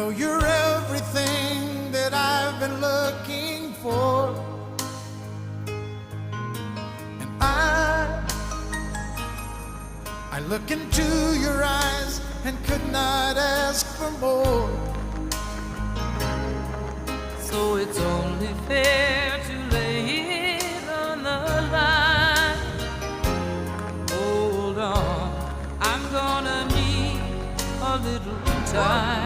know you're everything that I've been looking for, and I look into your eyes and could not ask for more. So it's only fair to lay it on the line. Hold on, I'm gonna need a little time.